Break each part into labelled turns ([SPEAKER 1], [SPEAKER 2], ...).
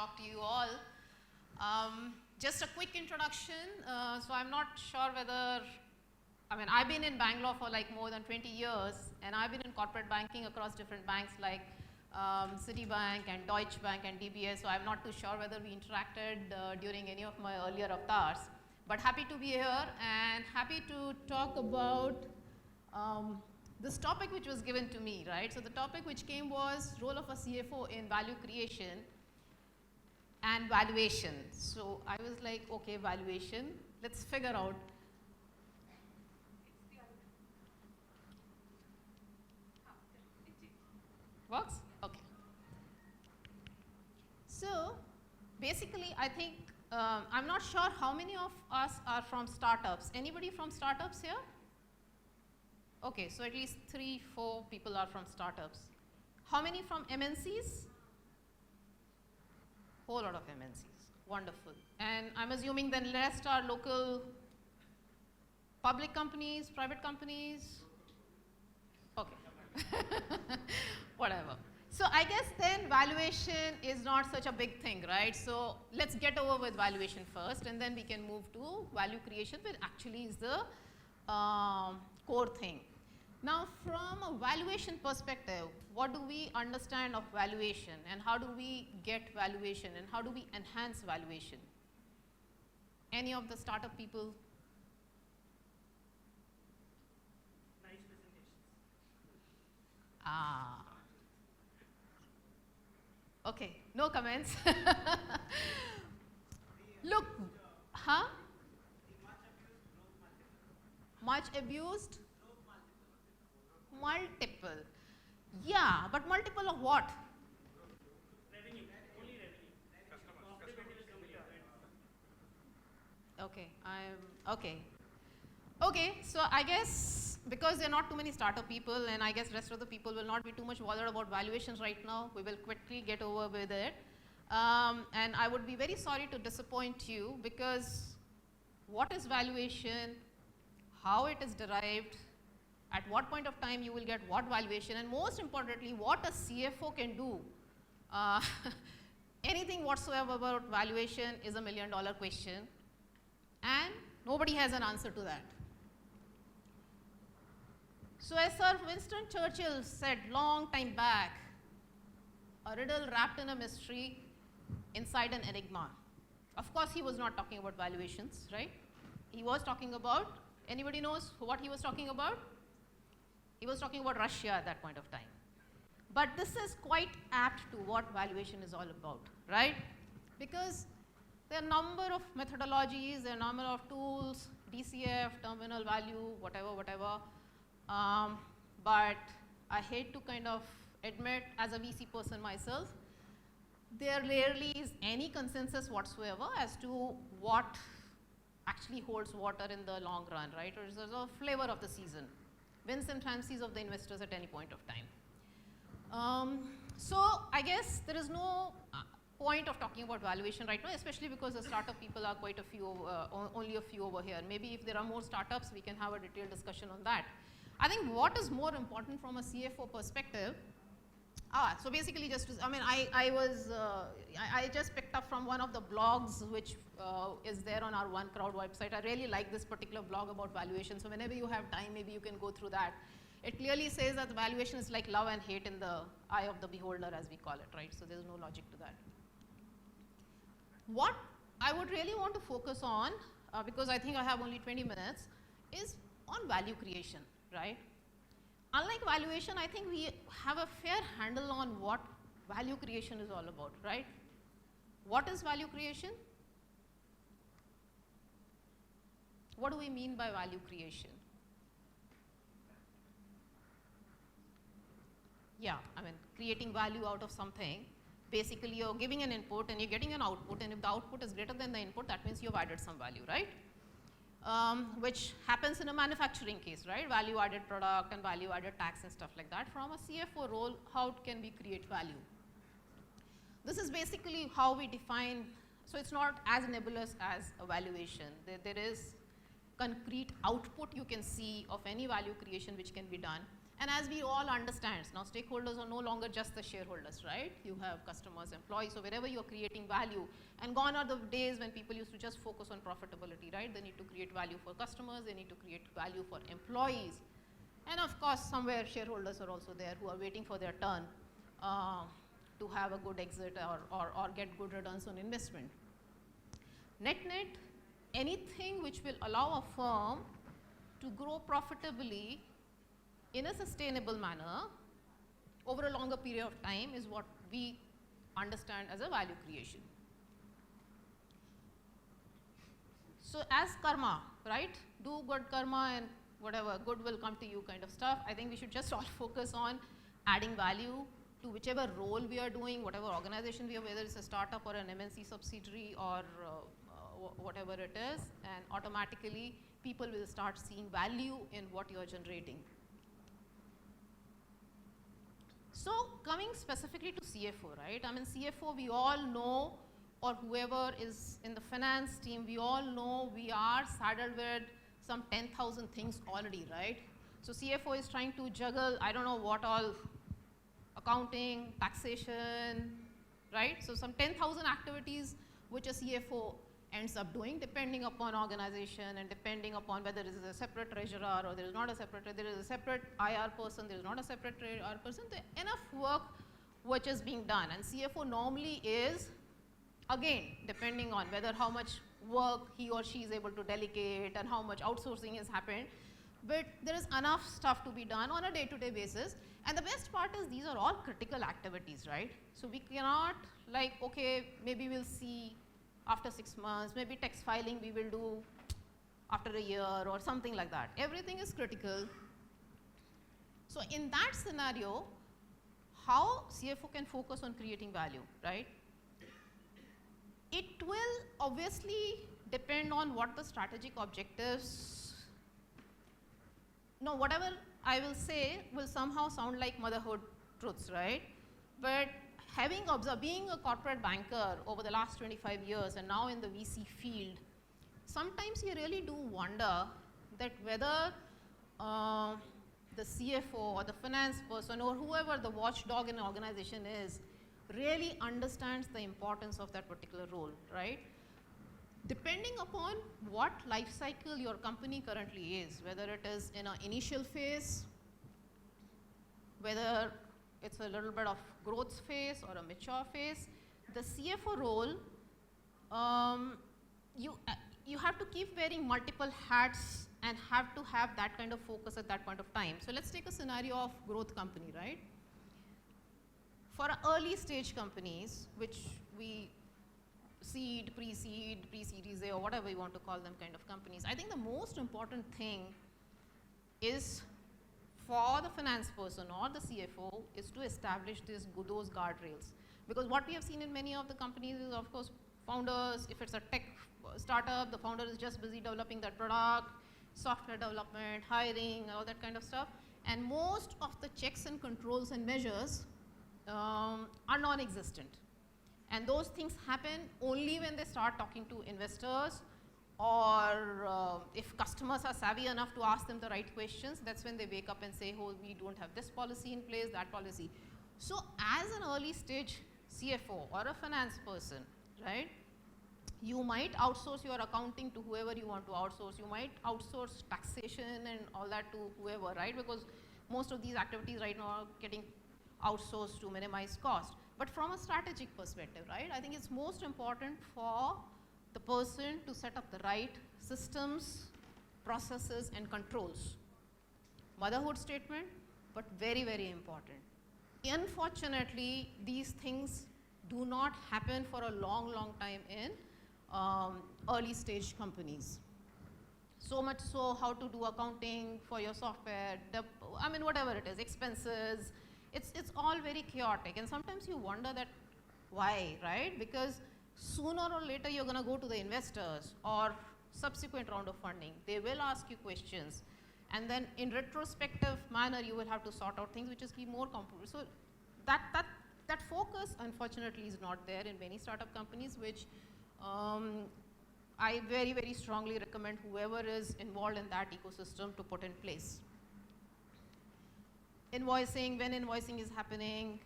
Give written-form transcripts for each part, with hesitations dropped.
[SPEAKER 1] talk to you all. Just a quick introduction. So I'm not sure whether, I've been in Bangalore for like more than 20 years, and I've been in corporate banking across different banks like Citibank and Deutsche Bank and DBS. So I'm not too sure whether we interacted during any of my earlier avatars. But happy to be here and happy to talk about this topic which was given to me, right? So the topic which came was role of a CFO in value creation and valuation. So I was like, okay, valuation, let's figure out. Works? Okay. So basically, I think, I'm not sure how many of us are from startups. Anybody from startups here? Okay, so at least 3-4 people are from startups. How many from MNCs? Whole lot of MNCs. Wonderful. And I'm assuming then the rest are local public companies, private companies? Okay. Whatever. So I guess then valuation is not such a big thing, right? So let's get over with valuation first, and then we can move to value creation, which actually is the core thing. Now, from a valuation perspective, what do we understand of valuation, and how do we get valuation, and how do we enhance valuation? Any of the startup people?
[SPEAKER 2] Nice presentations.
[SPEAKER 1] Ah. Okay, no comments. Look, huh? Much abused? Multiple. Yeah, but multiple of what?
[SPEAKER 2] Revenue, only revenue. Profitability will come later.
[SPEAKER 1] Okay, okay, so I guess because there are not too many startup people, and I guess rest of the people will not be too much bothered about valuations right now, we will quickly get over with it. And I would be very sorry to disappoint you, because what is valuation, how it is derived, at what point of time you will get what valuation, and most importantly, what a CFO can do. Anything whatsoever about valuation is $1 million question, and nobody has an answer to that. So as Sir Winston Churchill said long time back, a riddle wrapped in a mystery inside an enigma. Of course, he was not talking about valuations, right? He was talking about, anybody knows what he was talking about? He was talking about Russia at that point of time. But this is quite apt to what valuation is all about, right? Because there are a number of methodologies, there are a number of tools, DCF, terminal value, whatever. But I hate to kind of admit, as a VC person myself, there rarely is any consensus whatsoever as to what actually holds water in the long run, right? Or is a flavor of the season. Wins and fancies of the investors at any point of time. So I guess there is no point of talking about valuation right now, especially because the startup people are quite a few, only a few over here. Maybe if there are more startups, we can have a detailed discussion on that. I think what is more important from a CFO perspective, so basically just to, I just picked up from one of the blogs which is there on our 𝗃𝗏 website. I really like this particular blog about valuation. So whenever you have time, maybe you can go through that. It clearly says that the valuation is like love and hate in the eye of the beholder, as we call it, right? So there's no logic to that. What I would really want to focus on, because I think I have only 20 minutes, is on value creation, right? unlike valuation, I think we have a fair handle on what value creation is all about, right? What is value creation? What do we mean by value creation? Yeah, I mean, creating value out of something. Basically, you're giving an input and you're getting an output, and if the output is greater than the input, that means you've added some value, right? Which happens in a manufacturing case, right? Value added product and value added tax and stuff like that. From a CFO role, how can we create value? This is basically how we define, so it's not as nebulous as a valuation. There is concrete output you can see of any value creation which can be done. And as we all understand, now stakeholders are no longer just the shareholders, right? You have customers, employees, so wherever you're creating value, and gone are the days when people used to just focus on profitability, right? They need to create value for customers, they need to create value for employees. And of course, somewhere shareholders are also there who are waiting for their turn to have a good exit or get good returns on investment. Net, anything which will allow a firm to grow profitably in a sustainable manner over a longer period of time is what we understand as a value creation. So as karma, right? Do good karma and whatever, good will come to you kind of stuff. I think we should just all focus on adding value to whichever role we are doing, whatever organization we are, whether it's a startup or an MNC subsidiary or whatever it is, and automatically people will start seeing value in what you are generating. So coming specifically to CFO, right? I mean, CFO, we all know, or whoever is in the finance team, we all know we are saddled with some 10,000 things already, right? So CFO is trying to juggle, I don't know what all, accounting, taxation, right? So some 10,000 activities which a CFO ends up doing depending upon organization and depending upon whether there is a separate treasurer or there is not a separate, there is a separate IR person, there is not a separate IR person, there is enough work which is being done. And CFO normally is, again, depending on whether how much work he or she is able to delegate and how much outsourcing has happened, but there is enough stuff to be done on a day-to-day basis. And the best part is these are all critical activities, right? So we cannot like, okay, maybe we'll see after 6 months, maybe tax filing we will do after a year or something like that. Everything is critical. So in that scenario, how CFO can focus on creating value, right? It will obviously depend on what the strategic objectives. No, whatever I will say will somehow sound like motherhood truths, right? But having observed, being a corporate banker over the last 25 years and now in the VC field, sometimes you really do wonder that whether the CFO or the finance person or whoever the watchdog in an organization is really understands the importance of that particular role, right? Depending upon what life cycle your company currently is, whether it is in an initial phase, whether it's a little bit of growth phase or a mature phase, the CFO role, you have to keep wearing multiple hats and have to have that kind of focus at that point of time. So let's take a scenario of growth company, right? For early stage companies, which we seed, pre-seed, pre-series A, or whatever you want to call them kind of companies, I think the most important thing is for the finance person or the CFO is to establish those guardrails. Because what we have seen in many of the companies is, of course, founders, if it's a tech startup, the founder is just busy developing that product, software development, hiring, all that kind of stuff. And most of the checks and controls and measures are non-existent. And those things happen only when they start talking to investors, or if customers are savvy enough to ask them the right questions, that's when they wake up and say, oh, we don't have this policy in place, that policy. So as an early stage CFO or a finance person, right, you might outsource your accounting to whoever you want to outsource. You might outsource taxation and all that to whoever, right? Because most of these activities right now are getting outsourced to minimize cost. But from a strategic perspective, right, I think it's most important for the person to set up the right systems, processes, and controls. Motherhood statement, but very, very important. Unfortunately, these things do not happen for a long, long time in early stage companies. So much so, how to do accounting for your software, I mean, whatever it is, expenses, it's all very chaotic. And sometimes you wonder that why, right? Because sooner or later you're going to go to the investors or subsequent round of funding. They will ask you questions. And then in retrospective manner, you will have to sort out things which is more complicated. So that focus, unfortunately, is not there in many startup companies, which I very, very strongly recommend whoever is involved in that ecosystem to put in place. Invoicing, when invoicing is happening,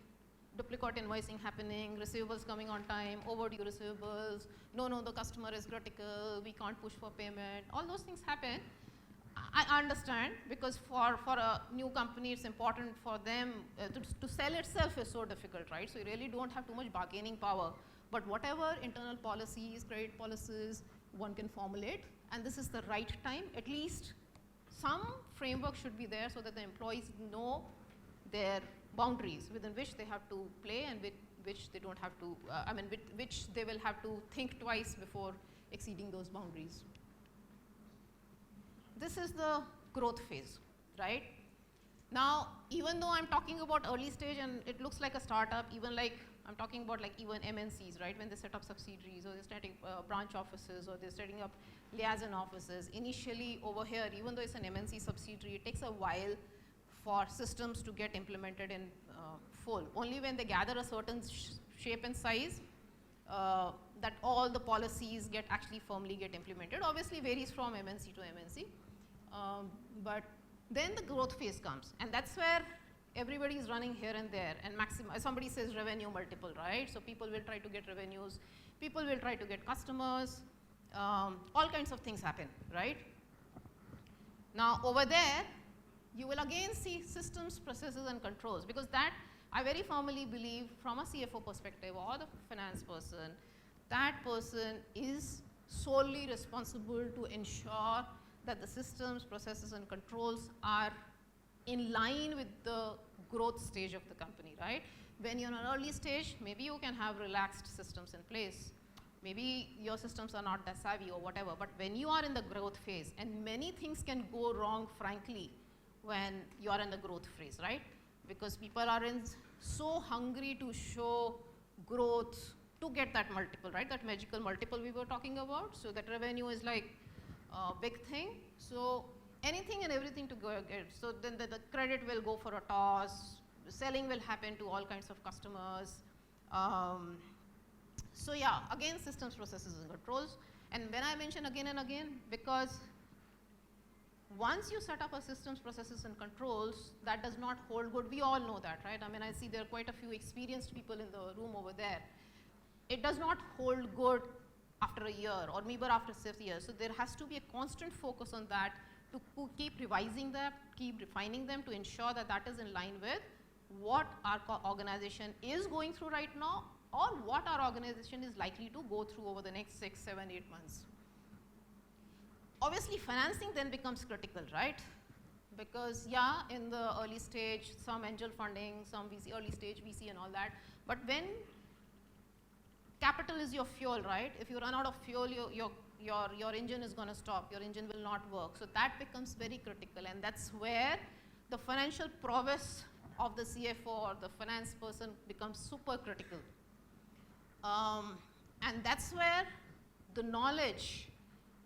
[SPEAKER 1] duplicate invoicing happening, receivables coming on time, overdue receivables, no, the customer is critical, we can't push for payment, all those things happen. I understand, because for a new company, it's important for them to sell itself is so difficult, right? So you really don't have too much bargaining power. But whatever internal policies, credit policies, one can formulate, and this is the right time. At least some framework should be there so that the employees know their boundaries within which they have to play and with which they don't have to, which they will have to think twice before exceeding those boundaries. This is the growth phase, right? Now, even though I'm talking about early stage and it looks like a startup, even like I'm talking about like even MNCs, right? When they set up subsidiaries or they're starting branch offices or they're setting up liaison offices. Initially over here, even though it's an MNC subsidiary, it takes a while for systems to get implemented in full. Only when they gather a certain shape and size that all the policies actually firmly get implemented. Obviously varies from MNC to MNC. But then the growth phase comes, and that's where everybody is running here and there, and somebody says revenue multiple, right? So people will try to get revenues, people will try to get customers, all kinds of things happen, right? Now over there, you will again see systems, processes and controls, because that I very firmly believe from a CFO perspective or the finance person, that person is solely responsible to ensure that the systems, processes and controls are in line with the growth stage of the company, right? When you're in an early stage, maybe you can have relaxed systems in place. Maybe your systems are not that savvy or whatever, but when you are in the growth phase, and many things can go wrong, frankly, when you are in the growth phase, right? Because people are so hungry to show growth to get that multiple, right? That magical multiple we were talking about. So that revenue is like a big thing. So anything and everything to go get. So then the credit will go for a toss. Selling will happen to all kinds of customers. So yeah, again, systems, processes and controls. And when I mention again and again, because once you set up a systems, processes and controls, that does not hold good. We all know that, right? I mean, I see there are quite a few experienced people in the room over there. It does not hold good after a year or maybe after 6 years. So there has to be a constant focus on that to keep revising them, keep refining them to ensure that that is in line with what our organization is going through right now or what our organization is likely to go through over the next 6, 7, 8 months. Obviously, financing then becomes critical, right? Because yeah, in the early stage, some angel funding, some VC, early stage VC and all that. But when capital is your fuel, right? If you run out of fuel, your engine is going to stop. Your engine will not work. So that becomes very critical, and that's where the financial prowess of the CFO or the finance person becomes super critical. And that's where the knowledge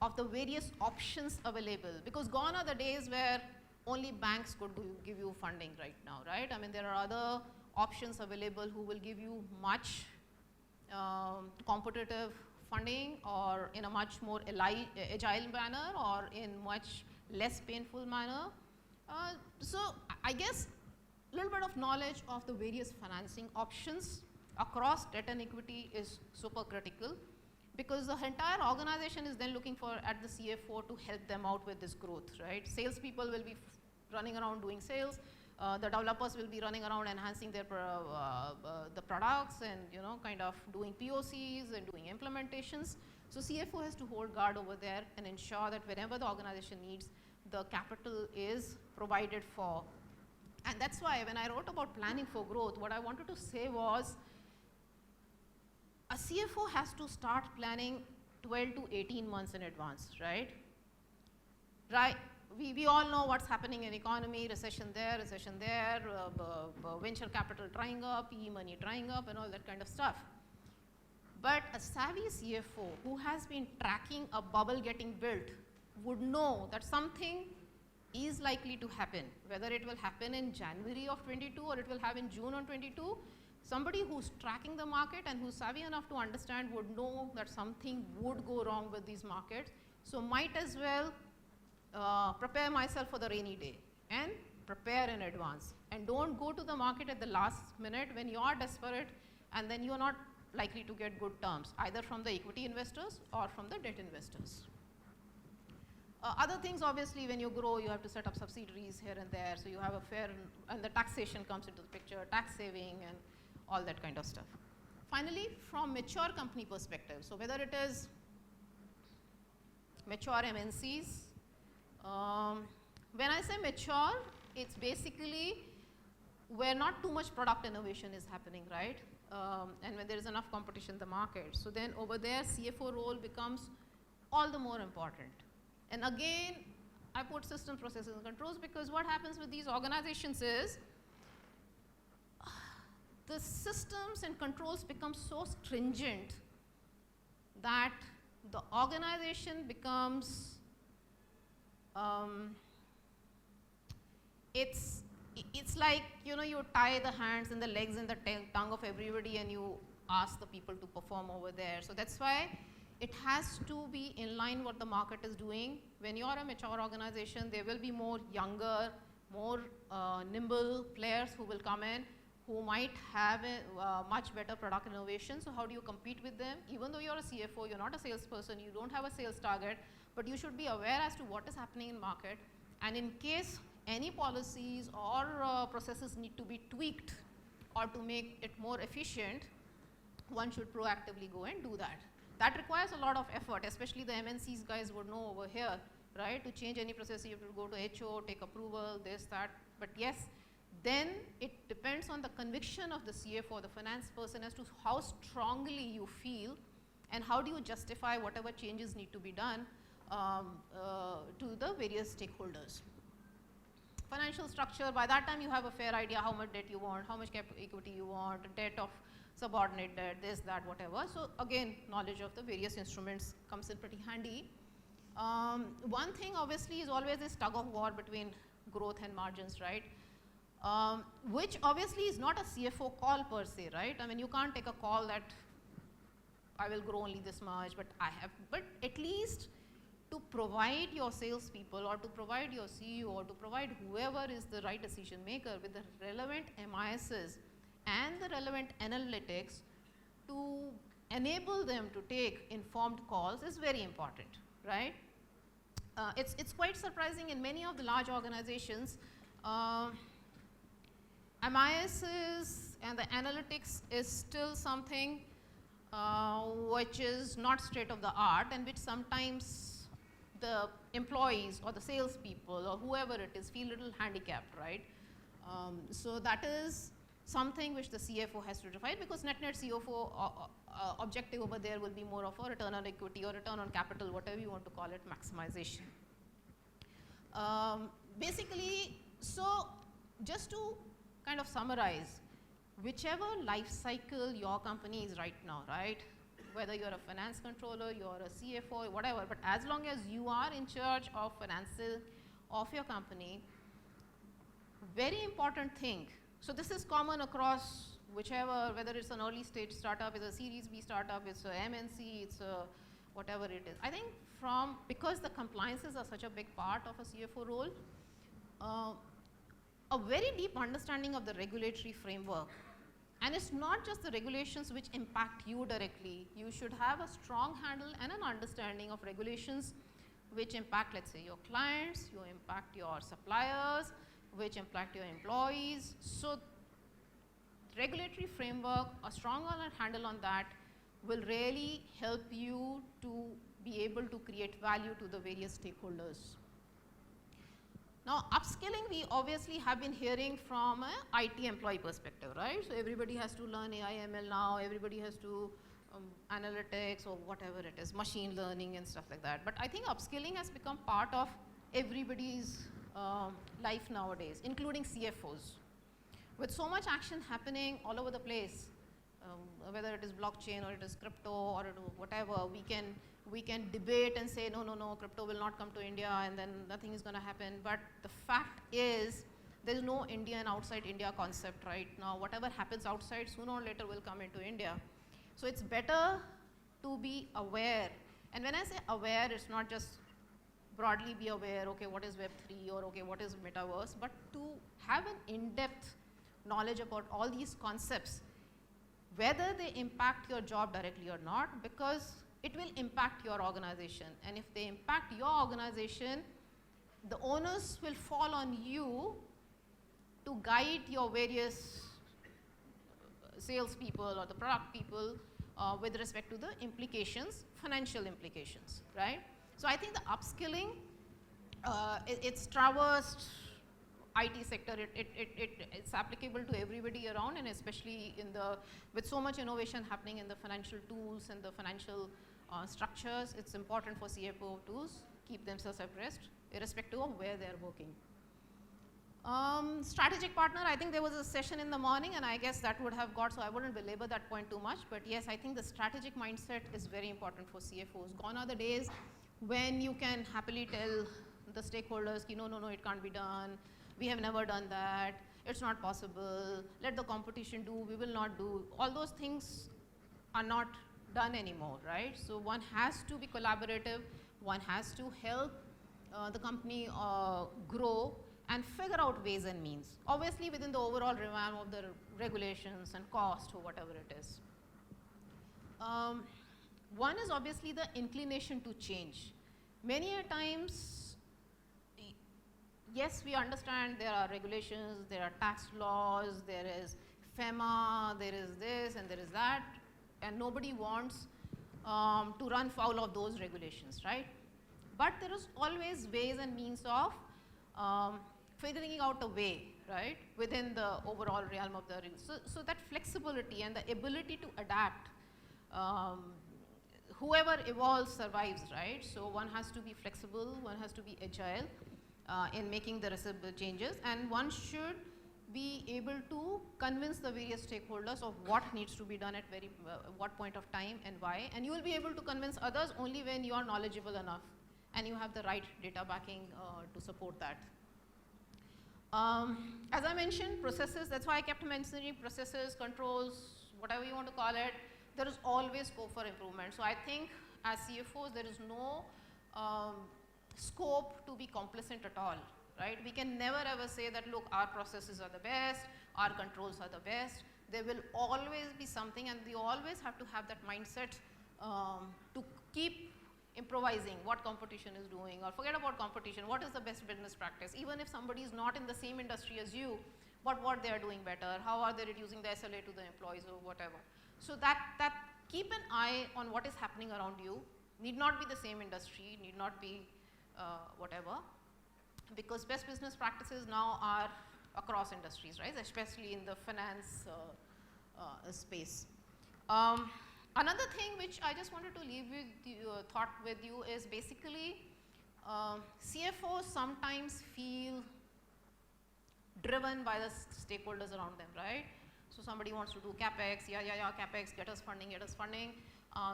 [SPEAKER 1] of the various options available, because gone are the days where only banks could give you funding right now, right? I mean, there are other options available who will give you much competitive funding or in a much more agile manner or in much less painful manner. So I guess a little bit of knowledge of the various financing options across debt and equity is super critical, because the entire organization is then looking at the CFO to help them out with this growth, right? Salespeople will be running around doing sales. The developers will be running around enhancing their the products and kind of doing POCs and doing implementations. So CFO has to hold guard over there and ensure that whenever the organization needs, the capital is provided for And that's why when I wrote about planning for growth, what I wanted to say was a CFO has to start planning 12 to 18 months in advance, right? Right. We all know what's happening in economy, recession there, venture capital drying up, PE money drying up and all that kind of stuff. But a savvy CFO who has been tracking a bubble getting built would know that something is likely to happen, whether it will happen in January of 22 or it will happen in June of 22. Somebody who's tracking the market and who's savvy enough to understand would know that something would go wrong with these markets. So might as well prepare myself for the rainy day and prepare in advance. And don't go to the market at the last minute when you are desperate and then you are not likely to get good terms, either from the equity investors or from the debt investors. Other things, obviously, when you grow, you have to set up subsidiaries here and there, so you have a fair, and the taxation comes into the picture, tax saving and all that kind of stuff. Finally, from mature company perspective, so whether it is mature MNCs, when I say mature, it's basically where not too much product innovation is happening, right? And when there is enough competition in the market. So then over there, CFO role becomes all the more important. And again, I put systems, processes, and controls because what happens with these organizations is the systems and controls become so stringent that the organization becomes, it's like, you know, you tie the hands and the legs and the tongue of everybody and you ask the people to perform over there. So that's why it has to be in line what the market is doing. When you are a mature organization, there will be more younger, more nimble players who will come in, who might have a much better product innovation. So how do you compete with them? Even though you're a CFO, you're not a salesperson, you don't have a sales target, but you should be aware as to what is happening in market. And in case any policies or processes need to be tweaked or to make it more efficient, one should proactively go and do that. That requires a lot of effort, especially the MNCs guys would know over here, right? To change any process, you have to go to HO, take approval, this, that. But yes, then it depends on the conviction of the CFO, the finance person, as to how strongly you feel and how do you justify whatever changes need to be done to the various stakeholders. Financial structure, by that time you have a fair idea how much debt you want, how much equity you want, debt of subordinate debt, this, that, whatever. So again, knowledge of the various instruments comes in pretty handy. One thing obviously is always this tug of war between growth and margins, right? Which obviously is not a CFO call per se, right? I mean, you can't take a call that I will grow only this much, but at least to provide your salespeople or to provide your CEO or to provide whoever is the right decision maker with the relevant MISs and the relevant analytics to enable them to take informed calls is very important, right? It's quite surprising in many of the large organizations, MISs and the analytics is still something which is not state of the art and which sometimes the employees or the salespeople or whoever it is feel a little handicapped, right? So that is something which the CFO has to define because NetNet CFO objective over there will be more of a return on equity or return on capital, whatever you want to call it, maximization. Basically, so just to kind of summarize, whichever life cycle your company is right now, right? Whether you're a finance controller, you're a CFO, whatever, but as long as you are in charge of finances of your company, very important thing. So this is common across whichever, whether it's an early stage startup, it's a Series B startup, it's a MNC, it's a whatever it is. I think because the compliances are such a big part of a CFO role, a very deep understanding of the regulatory framework. And it's not just the regulations which impact you directly. You should have a strong handle and an understanding of regulations which impact, let's say, your clients, you impact your suppliers, which impact your employees. So regulatory framework, a strong handle on that will really help you to be able to create value to the various stakeholders. Now, upskilling we obviously have been hearing from an IT employee perspective, right? So, everybody has to learn AI, ML now, everybody has to analytics or whatever it is, machine learning and stuff like that. But I think upskilling has become part of everybody's life nowadays, including CFOs. With so much action happening all over the place, whether it is blockchain or it is crypto or whatever, we can debate and say, no, crypto will not come to India and then nothing is going to happen. But the fact is, there is no India and outside India concept right now. Whatever happens outside, sooner or later will come into India. So it's better to be aware. And when I say aware, it's not just broadly be aware, okay, what is Web3 or okay, what is metaverse, but to have an in-depth knowledge about all these concepts, whether they impact your job directly or not, because it will impact your organization. And if they impact your organization, the onus will fall on you to guide your various salespeople or the product people with respect to the implications, financial implications, right? So I think the upskilling, it's traversed IT sector, it's applicable to everybody around, and especially with so much innovation happening in the financial tools and the financial structures, it's important for CFO to keep themselves abreast, irrespective of where they're working. Strategic partner, I think there was a session in the morning and I guess that would have got, so I wouldn't belabor that point too much, but yes, I think the strategic mindset is very important for CFOs. Gone are the days when you can happily tell the stakeholders, no, it can't be done, we have never done that, it's not possible, let the competition do, we will not do. All those things are not done anymore, right? So one has to be collaborative, one has to help the company grow and figure out ways and means, obviously within the overall realm of the regulations and cost or whatever it is. One is obviously the inclination to change. Many a times, yes, we understand there are regulations, there are tax laws, there is FEMA, there is this and there is that, and nobody wants to run foul of those regulations, right? But there is always ways and means of figuring out a way, right, within the overall realm of the, so that flexibility and the ability to adapt, whoever evolves survives, right? So one has to be flexible, one has to be agile in making the changes, and one should be able to convince the various stakeholders of what needs to be done at what point of time and why, and you will be able to convince others only when you are knowledgeable enough and you have the right data backing to support that. As I mentioned, processes, that's why I kept mentioning processes, controls, whatever you want to call it, there is always scope for improvement. So I think as CFOs, there is no scope to be complacent at all, right? We can never ever say that, look, our processes are the best, our controls are the best. There will always be something, and we always have to have that mindset to keep improvising what competition is doing, or forget about competition, what is the best business practice, even if somebody is not in the same industry as you, but what they are doing better, how are they reducing the SLA to the employees or whatever. So that keep an eye on what is happening around you, need not be the same industry, need not be whatever, because best business practices now are across industries, right, especially in the finance space. Another thing which I just wanted to leave with you, thought with you is basically CFOs sometimes feel driven by the stakeholders around them, right? So somebody wants to do CapEx, yeah, CapEx, get us funding.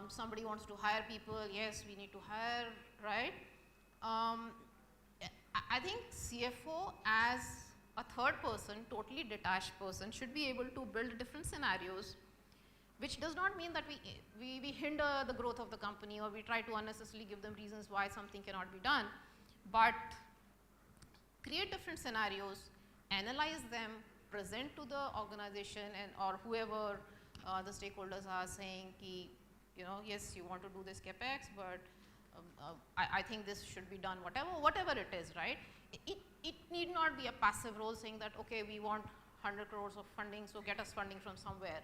[SPEAKER 1] Somebody wants to hire people, yes, we need to hire, right? I think CFO as a third person, totally detached person, should be able to build different scenarios, which does not mean that we hinder the growth of the company or we try to unnecessarily give them reasons why something cannot be done, but create different scenarios, analyze them, present to the organization and or whoever the stakeholders are saying, yes, you want to do this CapEx, but I think this should be done, whatever it is, right? It need not be a passive role saying that, okay, we want 100 crores of funding, so get us funding from somewhere.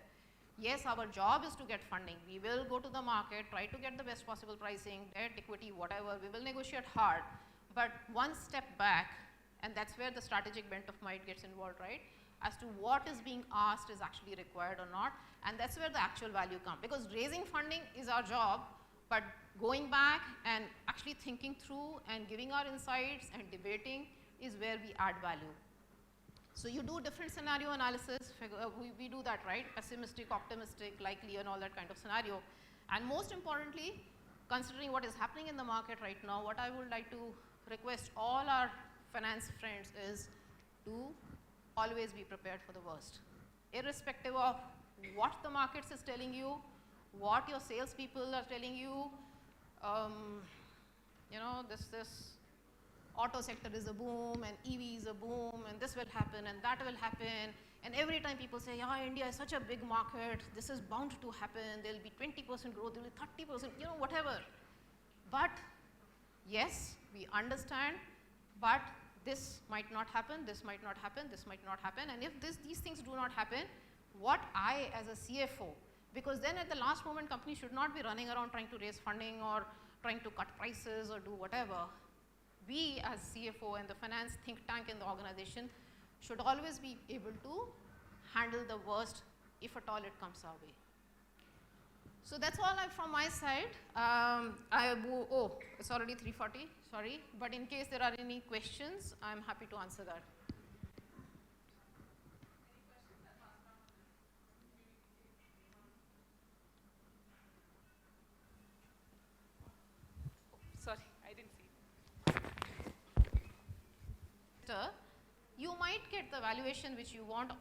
[SPEAKER 1] Yes, our job is to get funding. We will go to the market, try to get the best possible pricing, debt, equity, whatever. We will negotiate hard, but one step back And that's where the strategic bent of mind gets involved, right? As to what is being asked is actually required or not, and that's where the actual value comes. Because raising funding is our job, but going back and actually thinking through and giving our insights and debating is where we add value. So you do different scenario analysis, we do that, right? Pessimistic, optimistic, likely, and all that kind of scenario. And most importantly, considering what is happening in the market right now, what I would like to request all our finance friends is to always be prepared for the worst. Irrespective of what the markets is telling you, what your salespeople are telling you, you know, this auto sector is a boom and EV is a boom and this will happen and that will happen. And every time people say, yeah, India is such a big market, this is bound to happen, there will be 20% growth, there will be 30%, you know, whatever. But yes, we understand, but this might not happen, this might not happen, this might not happen. And if these things do not happen, what I as a CFO, because then at the last moment company should not be running around trying to raise funding or trying to cut prices or do whatever. We as CFO and the finance think tank in the organization should always be able to handle the worst if at all it comes our way. So that's all from my side. Oh, it's already 3:40, sorry. But in case there are any questions, I'm happy to answer that. Sorry, I didn't see. You might get the valuation which you want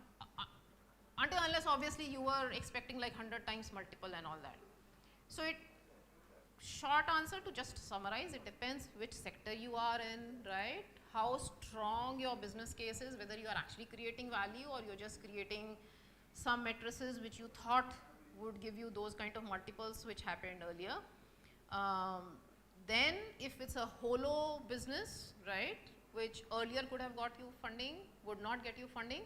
[SPEAKER 1] until unless obviously you were expecting like 100 times multiple and all that. So short answer to just summarize, it depends which sector you are in, right? How strong your business case is, whether you are actually creating value or you're just creating some matrices which you thought would give you those kind of multiples which happened earlier. Then if it's a holo business, right, which earlier could have got you funding, would not get you funding.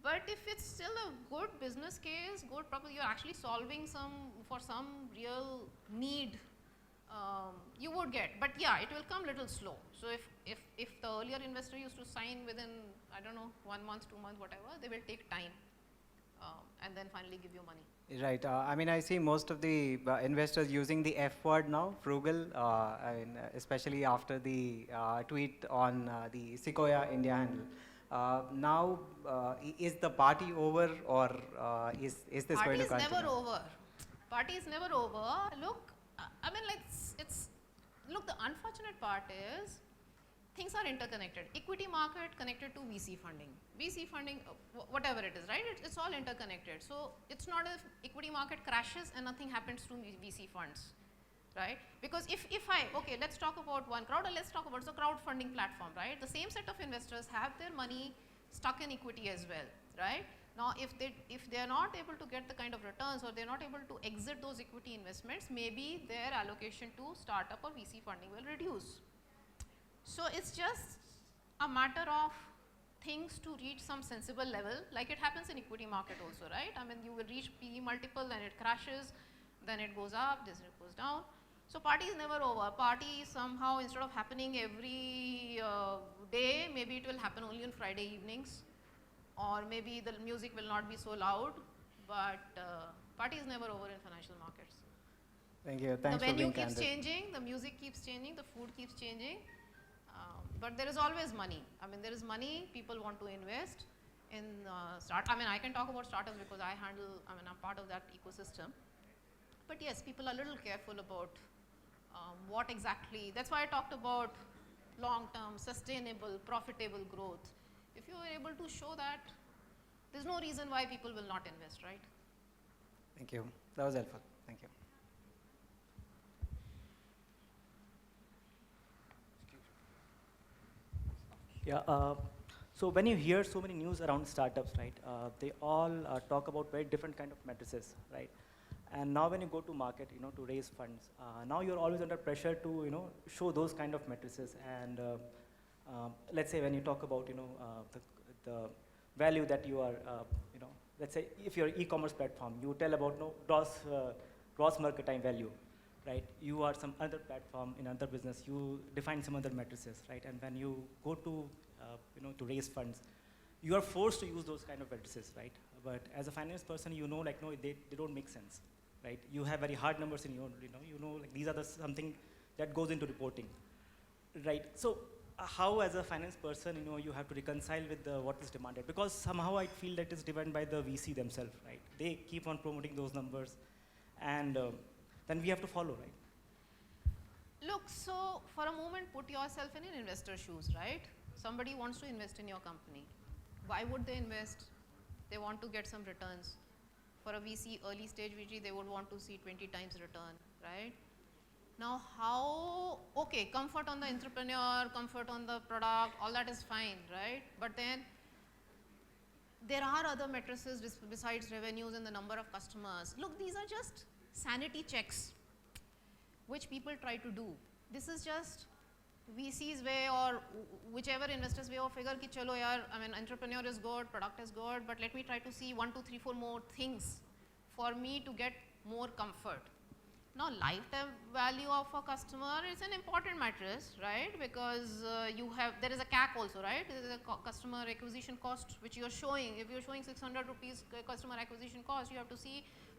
[SPEAKER 1] But if it's still a good business case, good, probably you're actually solving for some real need, you would get. But yeah, it will come little slow. So if the earlier investor used to sign within, I don't know, 1 month, 2 months, whatever, they will take time and then finally give you money.
[SPEAKER 3] Right. I mean, I see most of the investors using the F word now, frugal, I mean, especially after the tweet on the 𝗃𝗹𝘂𝘁 India handle. Now, is the party over, or is this going to continue?
[SPEAKER 1] Party is never over. Party is never over. Look, I mean, look, the unfortunate part is things are interconnected. Equity market connected to VC funding. VC funding, whatever it is, right? It's all interconnected. So it's not if equity market crashes and nothing happens to VC funds, right? Because okay, let's talk about OneCrowd, or let's talk about the crowdfunding platform, right? The same set of investors have their money stuck in equity as well, right? Now, if they are not able to get the kind of returns, or they're not able to exit those equity investments, maybe their allocation to startup or VC funding will reduce. So it's just a matter of things to reach some sensible level, like it happens in equity market also, right? I mean, you will reach PE multiple, then it crashes, then it goes up, then it goes down. So party is never over. Party somehow, instead of happening every day, maybe it will happen only on Friday evenings, or maybe the music will not be so loud, but party is never over in financial markets.
[SPEAKER 3] Thank you. Thanks
[SPEAKER 1] the
[SPEAKER 3] for being
[SPEAKER 1] venue keeps
[SPEAKER 3] candid.
[SPEAKER 1] changing, the music keeps changing, the food keeps changing. But there is always money. I mean, there is money, people want to invest in I mean, I can talk about startups because I'm part of that ecosystem. But yes, people are a little careful about what exactly, that's why I talked about long-term, sustainable, profitable growth. If you are able to show that, there's no reason why people will not invest, right?
[SPEAKER 3] Thank you. That was helpful. Thank you.
[SPEAKER 4] Yeah, so when you hear so many news around startups, right, they all talk about very different kind of matrices, right? And now when you go to market, to raise funds, now you're always under pressure to, show those kind of matrices. And let's say when you talk about, the value that you are, let's say if you're an e-commerce platform, you tell about gross market time value, right? You are some other platform in another business, you define some other matrices, right? And when you go to to raise funds, you are forced to use those kind of matrices, right? But as a finance person, you know, like, no, they don't make sense, right? You have very hard numbers in your, like these are the something that goes into reporting, right? So how, as a finance person, you have to reconcile with what is demanded? Because somehow I feel that it's driven by the VC themselves, right? They keep on promoting those numbers, and then we have to follow, right?
[SPEAKER 1] Look, so for a moment, put yourself in an investor's shoes, right? Somebody wants to invest in your company. Why would they invest? They want to get some returns. For a VC, early stage VC, they would want to see 20 times return, right? Now how, okay, comfort on the entrepreneur, comfort on the product, all that is fine, right? But then there are other matrices besides revenues and the number of customers. Look, these are just sanity checks which people try to do. This is just VC's way or whichever investor's way of figure ki chalo yaar, I mean, entrepreneur is good, product is good, but let me try to see 1, 2, 3, 4 more things for me to get more comfort. Now, lifetime value of a customer is an important matrix, right? Because there is a CAC also, right? There is a customer acquisition cost which you are showing. If you are showing 600 rupees customer acquisition cost, you have to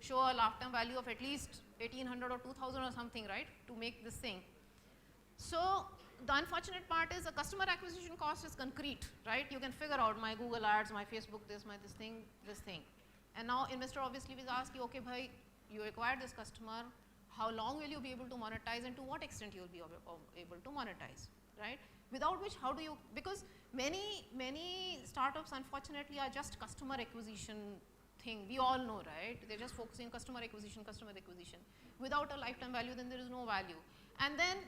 [SPEAKER 1] show a lifetime value of at least 1800 or 2000 or something, right? To make this thing. So the unfortunate part is the customer acquisition cost is concrete, right? You can figure out my Google ads, my Facebook, this thing. And now investor obviously will ask you, okay, bhai, you acquired this customer, how long will you be able to monetize and to what extent you will be able to monetize, right? Without which, how do you, because many startups unfortunately are just customer acquisition thing. We all know, right? They're just focusing customer acquisition. Without a lifetime value, then there is no value. And then,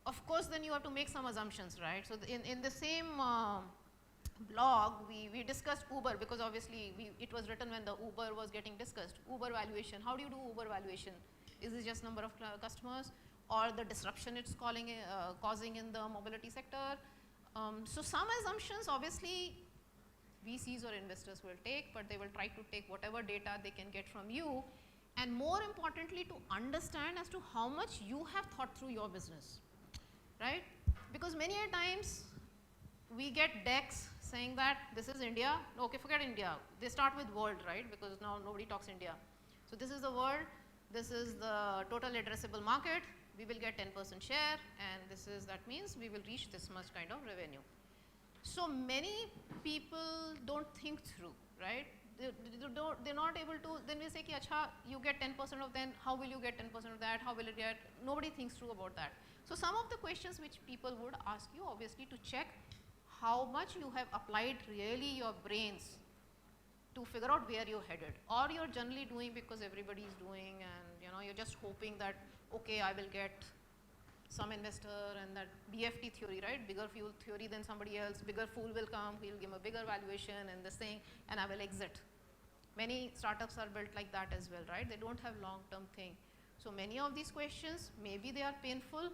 [SPEAKER 1] of course, then you have to make some assumptions, right? So in the same blog, we discussed Uber because obviously it was written when the Uber was getting discussed. Uber valuation, how do you do Uber valuation? Is it just number of customers or the disruption it's causing in the mobility sector? So some assumptions obviously VCs or investors will take, but they will try to take whatever data they can get from you, and more importantly to understand as to how much you have thought through your business, right? Because many a times we get decks saying that this is India, okay, forget India, they start with world, right? Because now nobody talks India. So this is the world. This is the total addressable market, we will get 10% share, and that means we will reach this much kind of revenue. So many people don't think through, right? They're not able to, then we say, ki, acha, you get 10% of then, how will you get 10% of that, how will it get, nobody thinks through about that. So some of the questions which people would ask you obviously to check how much you have applied really your brains to figure out where you're headed, or you're generally doing because everybody is doing, and you're just hoping that, okay, I will get some investor and that BFT theory, right? Bigger fool theory than somebody else, bigger fool will come, he'll give a bigger valuation and this thing, and I will exit. Many startups are built like that as well, right? They don't have long-term thing. So many of these questions, maybe they are painful.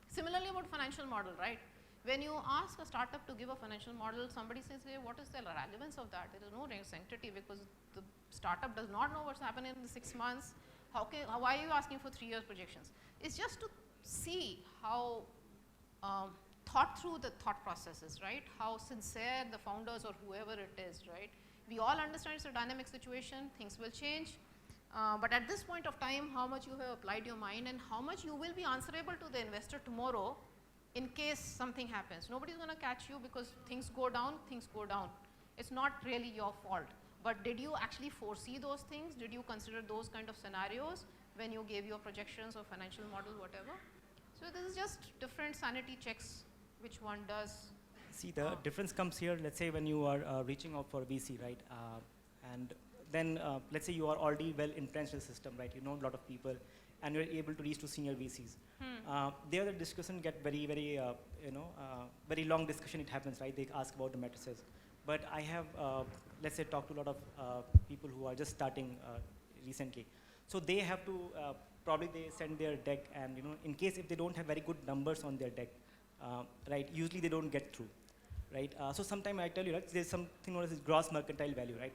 [SPEAKER 1] Similarly about financial model, right? When you ask a startup to give a financial model, somebody says, hey, what is the relevance of that? There is no sanctity because the startup does not know what's happening in the 6 months. Why are you asking for 3 years projections? It's just to see how thought through the thought processes, right? How sincere the founders or whoever it is, right? We all understand it's a dynamic situation, things will change. But at this point of time, how much you have applied your mind and how much you will be answerable to the investor tomorrow in case something happens. Nobody's going to catch you because things go down, It's not really your fault. But did you actually foresee those things? Did you consider those kind of scenarios when you gave your projections or financial model, whatever? So this is just different sanity checks which one does.
[SPEAKER 4] See, the difference comes here, let's say when you are reaching out for VC, right? And then let's say you are already well entrenched in the system, right? You know a lot of people and you're able to reach to senior VCs. There the discussion get very, very, very long discussion it happens, right? They ask about the matrices. But I have, let's say, talked to a lot of people who are just starting recently. So they have to, probably they send their deck and, in case if they don't have very good numbers on their deck, right, usually they don't get through, right? So sometime I tell you, right, there's something known as gross mercantile value, right?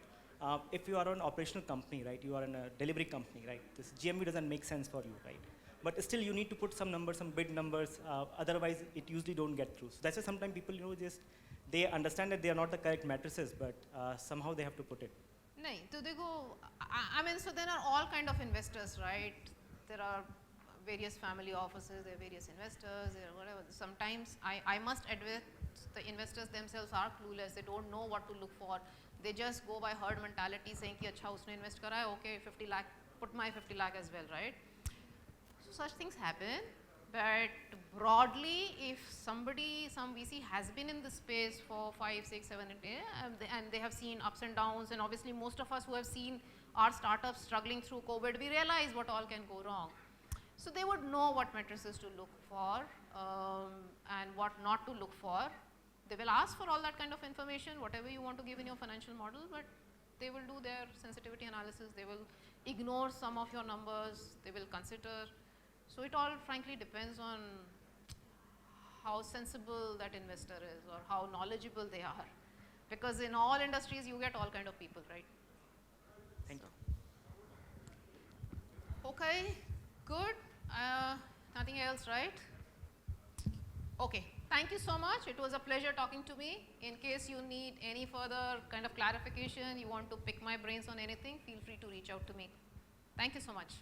[SPEAKER 4] If you are an operational company, right, you are in a delivery company, right, this GMV doesn't make sense for you, right? But still you need to put some numbers, some bid numbers, otherwise it usually don't get through. So that's why sometimes people, just they understand that they are not the correct matrices, but somehow they have to put it.
[SPEAKER 1] नहीं तो देखो I mean so there are all kind of investors, right? There are various family offices, there are various investors, there are whatever. Sometimes I must admit the investors themselves are clueless. They don't know what to look for. They just go by herd mentality, saying कि अच्छा उसने invest करा है, okay 50 lakh, put my 50 lakh as well, right? So such things happen. But broadly, if somebody, some VC has been in this space for 5, 6, 7, 8 years, and they have seen ups and downs, and obviously most of us who have seen our startups struggling through COVID, we realize what all can go wrong. So they would know what matrices to look for and what not to look for. They will ask for all that kind of information, whatever you want to give in your financial model, but they will do their sensitivity analysis. They will ignore some of your numbers. They will consider. So it all frankly depends on how sensible that investor is or how knowledgeable they are. Because in all industries you get all kind of people, right?
[SPEAKER 4] Thank you.
[SPEAKER 1] Okay, good. Nothing else, right? Okay, thank you so much. It was a pleasure talking to me. In case you need any further kind of clarification, you want to pick my brains on anything, feel free to reach out to me. Thank you so much.